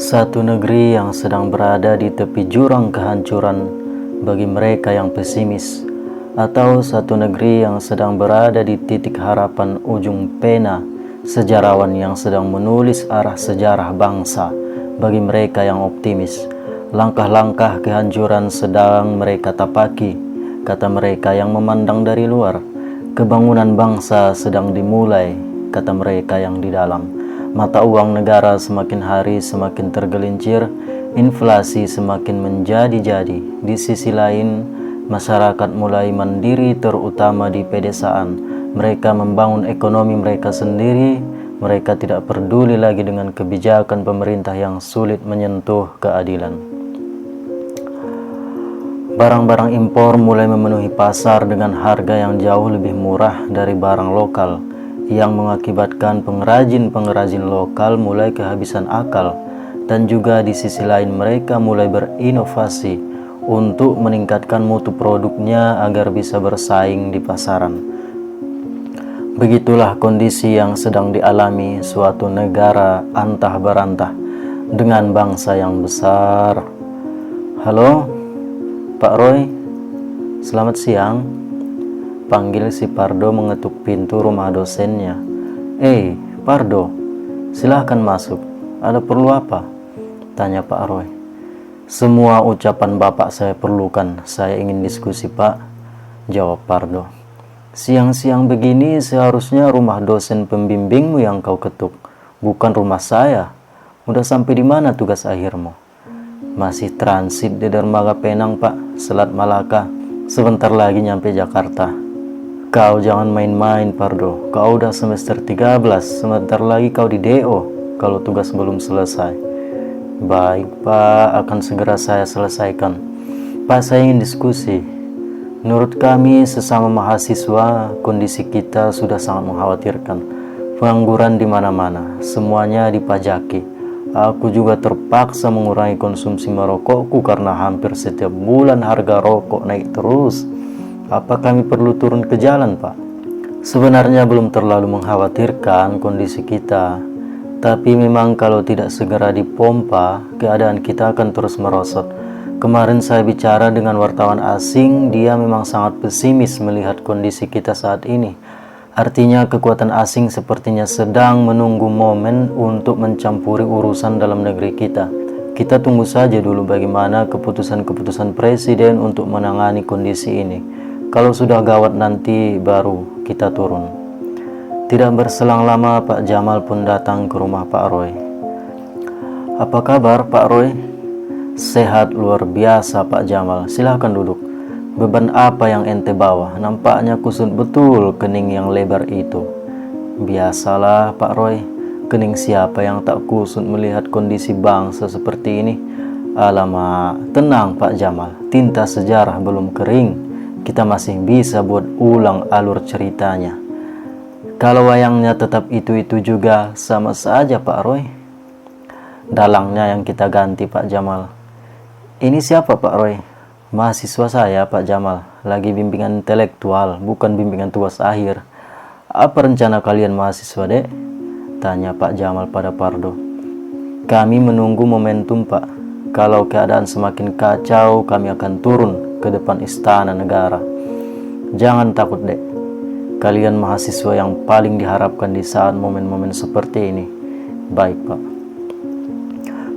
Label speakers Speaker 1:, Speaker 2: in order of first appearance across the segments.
Speaker 1: Satu negeri yang sedang berada di tepi jurang kehancuran bagi mereka yang pesimis, atau satu negeri yang sedang berada di titik harapan ujung pena sejarawan yang sedang menulis arah sejarah bangsa bagi mereka yang optimis. Langkah-langkah kehancuran sedang mereka tapaki, kata mereka yang memandang dari luar. Kebangunan bangsa sedang dimulai, kata mereka yang di dalam. Mata uang negara semakin hari semakin tergelincir, inflasi semakin menjadi-jadi. Di sisi lain, masyarakat mulai mandiri terutama di pedesaan. Mereka membangun ekonomi mereka sendiri. Mereka tidak peduli lagi dengan kebijakan pemerintah yang sulit menyentuh keadilan. Barang-barang impor mulai memenuhi pasar dengan harga yang jauh lebih murah dari barang lokal, yang mengakibatkan pengrajin-pengrajin lokal mulai kehabisan akal, dan juga di sisi lain mereka mulai berinovasi untuk meningkatkan mutu produknya agar bisa bersaing di pasaran. Begitulah kondisi yang sedang dialami suatu negara antah berantah dengan bangsa yang besar. Halo, Pak Roy, selamat siang. Panggil si Pardo mengetuk pintu rumah dosennya. Pardo, silahkan masuk. Ada perlu apa? Tanya Pak Roy. Semua ucapan bapak saya perlukan. Saya ingin diskusi, Pak, jawab Pardo. Siang-siang begini seharusnya rumah dosen pembimbingmu yang kau ketuk, bukan rumah saya. Udah sampai di mana tugas akhirmu? Masih transit di dermaga Penang, Pak, Selat Malaka. Sebentar lagi nyampe Jakarta. Kau jangan main-main, Pardo. Kau udah semester 13, sebentar lagi kau di DO kalau tugas belum selesai. Baik, Pak, akan segera saya selesaikan. Pak, saya ingin diskusi. Menurut kami sesama mahasiswa, kondisi kita sudah sangat mengkhawatirkan. Pengangguran di mana-mana, semuanya dipajaki. Aku juga terpaksa mengurangi konsumsi merokokku karena hampir setiap bulan harga rokok naik terus. Apa kami perlu turun ke jalan, Pak? Sebenarnya belum terlalu mengkhawatirkan kondisi kita, tapi memang kalau tidak segera dipompa, keadaan kita akan terus merosot. Kemarin saya bicara dengan wartawan asing, dia memang sangat pesimis melihat kondisi kita saat ini. Artinya kekuatan asing sepertinya sedang menunggu momen untuk mencampuri urusan dalam negeri kita. Kita tunggu saja dulu bagaimana keputusan-keputusan presiden untuk menangani kondisi ini. Kalau sudah gawat nanti baru kita turun. Tidak berselang lama Pak Jamal pun datang ke rumah Pak Roy. Apa kabar Pak Roy? Sehat luar biasa Pak Jamal. Silahkan duduk. Beban apa yang ente bawa? Nampaknya kusut betul kening yang lebar itu. Biasalah Pak Roy. Kening siapa yang tak kusut melihat kondisi bangsa seperti ini? Alamak, tenang Pak Jamal. Tinta sejarah belum kering. Kita masih bisa buat ulang alur ceritanya. Kalau wayangnya tetap itu-itu juga, sama saja Pak Roy. Dalangnya yang kita ganti Pak Jamal. Ini siapa Pak Roy? Mahasiswa saya Pak Jamal. Lagi bimbingan intelektual, bukan bimbingan tugas akhir. Apa rencana kalian mahasiswa, Dek? Tanya Pak Jamal pada Pardo. Kami menunggu momentum, Pak. Kalau keadaan semakin kacau, kami akan turun ke depan istana negara. Jangan takut, Dek. Kalian mahasiswa yang paling diharapkan di saat momen-momen seperti ini. Baik, Pak.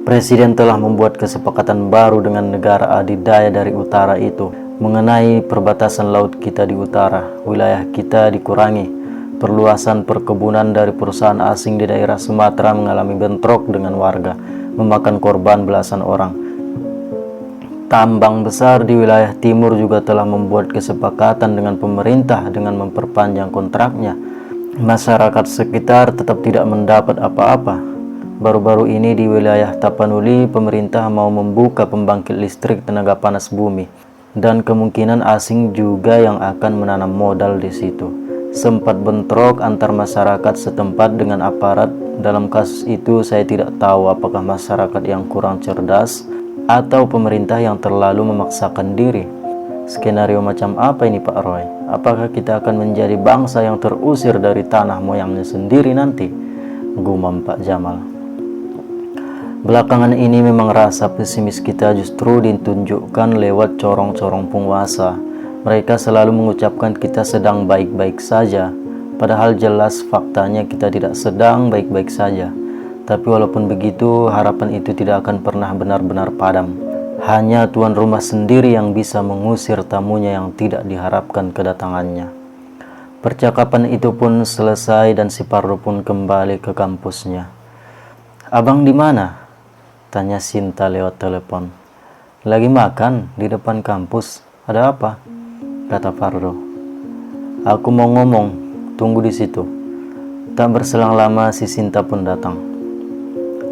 Speaker 1: Presiden telah membuat kesepakatan baru dengan negara adidaya dari utara itu mengenai perbatasan laut kita di utara. Wilayah kita dikurangi. Perluasan perkebunan dari perusahaan asing di daerah Sumatera mengalami bentrok dengan warga, memakan korban belasan orang. Tambang besar di wilayah timur juga telah membuat kesepakatan dengan pemerintah dengan memperpanjang kontraknya. Masyarakat sekitar tetap tidak mendapat apa-apa. Baru-baru ini di wilayah Tapanuli, pemerintah mau membuka pembangkit listrik tenaga panas bumi, dan kemungkinan asing juga yang akan menanam modal di situ. Sempat bentrok antar masyarakat setempat dengan aparat. Dalam kasus itu saya tidak tahu apakah masyarakat yang kurang cerdas atau pemerintah yang terlalu memaksakan diri. Skenario macam apa ini Pak Roy? Apakah kita akan menjadi bangsa yang terusir dari tanah moyangnya sendiri nanti? Gumam Pak Jamal. Belakangan ini memang rasa pesimis kita justru ditunjukkan lewat corong-corong penguasa. Mereka selalu mengucapkan kita sedang baik-baik saja, padahal jelas faktanya kita tidak sedang baik-baik saja. Tapi walaupun begitu, harapan itu tidak akan pernah benar-benar padam. Hanya tuan rumah sendiri yang bisa mengusir tamunya yang tidak diharapkan kedatangannya. Percakapan itu pun selesai dan si Pardo pun kembali ke kampusnya. "Abang di mana?" tanya Sinta lewat telepon. "Lagi makan di depan kampus. Ada apa?" kata Pardo. "Aku mau ngomong, tunggu di situ." Tak berselang lama si Sinta pun datang.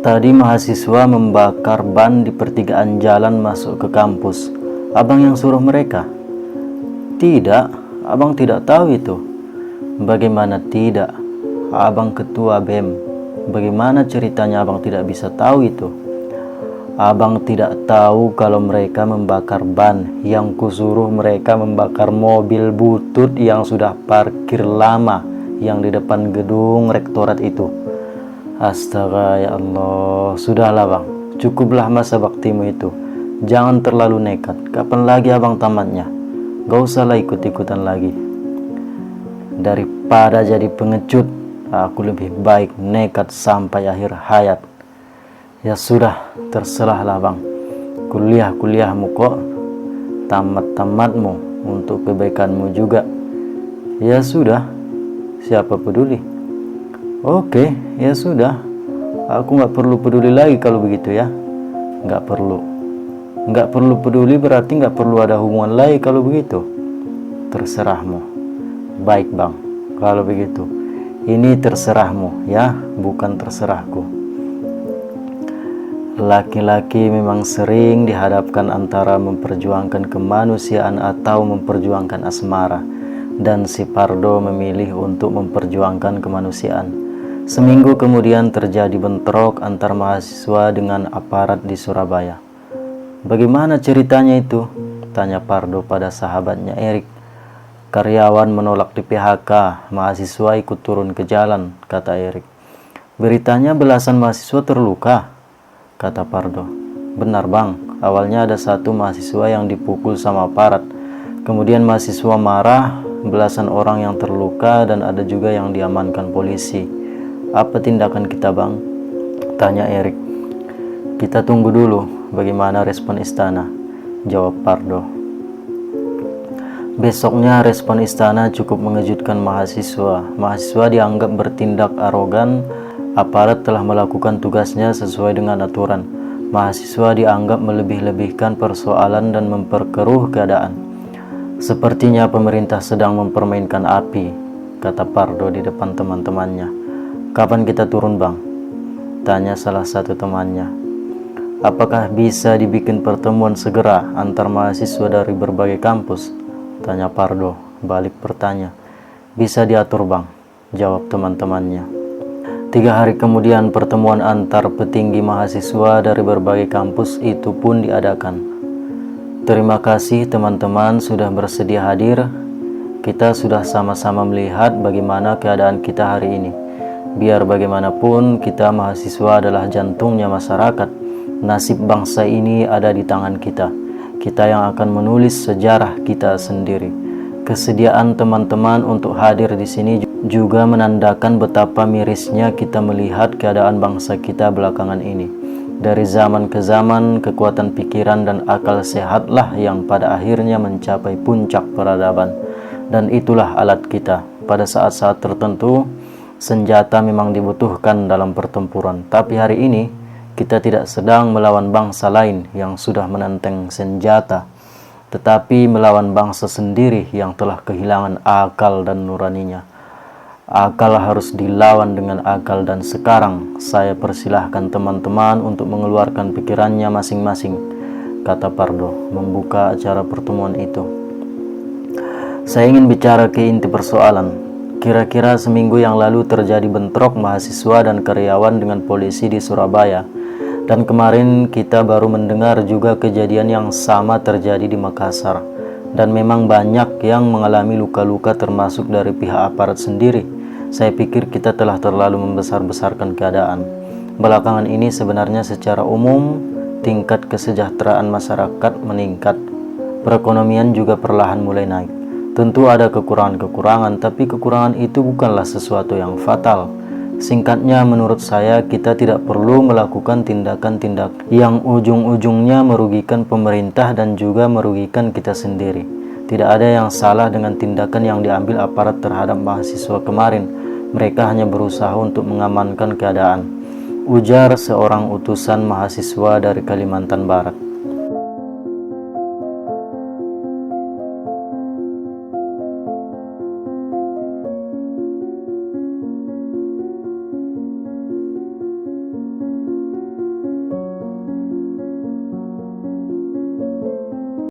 Speaker 1: "Tadi mahasiswa membakar ban di pertigaan jalan masuk ke kampus. Abang yang suruh mereka?" "Tidak, abang tidak tahu itu." "Bagaimana tidak? Abang ketua BEM. Bagaimana ceritanya abang tidak bisa tahu itu?" "Abang tidak tahu kalau mereka membakar ban. Yang kusuruh mereka membakar mobil butut yang sudah parkir lama yang di depan gedung rektorat itu." "Astaga, ya Allah. Sudahlah bang, cukuplah masa baktimu itu. Jangan terlalu nekat. Kapan lagi abang tamatnya? Gak usahlah ikut-ikutan lagi. Daripada jadi pengecut, aku lebih baik nekat sampai akhir hayat." "Ya sudah, terserahlah bang. Kuliahmu kok. Tamat-tamatmu untuk kebaikanmu juga." "Ya sudah, siapa peduli?" "Oke, ya sudah. Aku gak perlu peduli lagi kalau begitu ya." Gak perlu peduli berarti gak perlu ada hubungan lagi kalau begitu." "Terserahmu." "Baik bang, kalau begitu. Ini terserahmu ya, bukan terserahku." Laki-laki memang sering dihadapkan antara memperjuangkan kemanusiaan atau memperjuangkan asmara, dan si Pardo memilih untuk memperjuangkan kemanusiaan. Seminggu kemudian terjadi bentrok antar mahasiswa dengan aparat di Surabaya. "Bagaimana ceritanya itu?" tanya Pardo pada sahabatnya Erik. "Karyawan menolak di PHK, mahasiswa ikut turun ke jalan," kata Erik. "Beritanya belasan mahasiswa terluka," kata Pardo. "Benar bang, awalnya ada satu mahasiswa yang dipukul sama aparat. Kemudian mahasiswa marah, belasan orang yang terluka dan ada juga yang diamankan polisi. Apa tindakan kita bang?" tanya Erik. "Kita tunggu dulu bagaimana respon istana," jawab Pardo. Besoknya respon istana cukup mengejutkan mahasiswa. Mahasiswa dianggap bertindak arogan. Aparat telah melakukan tugasnya sesuai dengan aturan. Mahasiswa dianggap melebih-lebihkan persoalan dan memperkeruh keadaan. "Sepertinya pemerintah sedang mempermainkan api," kata Pardo di depan teman-temannya. "Kapan kita turun bang?" tanya salah satu temannya. "Apakah bisa dibikin pertemuan segera antar mahasiswa dari berbagai kampus?" tanya Pardo balik bertanya. "Bisa diatur bang," jawab teman-temannya. 3 hari kemudian pertemuan antar petinggi mahasiswa dari berbagai kampus itu pun diadakan. "Terima kasih teman-teman sudah bersedia hadir. Kita sudah sama-sama melihat bagaimana keadaan kita hari ini. Biar bagaimanapun kita mahasiswa adalah jantungnya masyarakat. Nasib bangsa ini ada di tangan kita. Kita yang akan menulis sejarah kita sendiri." Kesediaan teman-teman untuk hadir di sini juga menandakan betapa mirisnya kita melihat keadaan bangsa kita belakangan ini. Dari zaman ke zaman, kekuatan pikiran dan akal sehatlah yang pada akhirnya mencapai puncak peradaban. Dan itulah alat kita. Pada saat-saat tertentu, senjata memang dibutuhkan dalam pertempuran. Tapi hari ini, kita tidak sedang melawan bangsa lain yang sudah menenteng senjata, tetapi melawan bangsa sendiri yang telah kehilangan akal dan nuraninya. Akal harus dilawan dengan akal, dan sekarang saya persilahkan teman-teman untuk mengeluarkan pikirannya masing-masing, kata Pardo membuka acara pertemuan itu. "Saya ingin bicara ke inti persoalan. Kira-kira seminggu yang lalu terjadi bentrok mahasiswa dan karyawan dengan polisi di Surabaya. Dan kemarin kita baru mendengar juga kejadian yang sama terjadi di Makassar. Dan memang banyak yang mengalami luka-luka termasuk dari pihak aparat sendiri. Saya pikir kita telah terlalu membesar-besarkan keadaan. Belakangan ini sebenarnya secara umum tingkat kesejahteraan masyarakat meningkat. Perekonomian juga perlahan mulai naik. Tentu ada kekurangan-kekurangan, tapi kekurangan itu bukanlah sesuatu yang fatal. Singkatnya, menurut saya kita tidak perlu melakukan tindakan-tindakan yang ujung-ujungnya merugikan pemerintah dan juga merugikan kita sendiri. Tidak ada yang salah dengan tindakan yang diambil aparat terhadap mahasiswa kemarin. Mereka hanya berusaha untuk mengamankan keadaan, ujar seorang utusan mahasiswa dari Kalimantan Barat.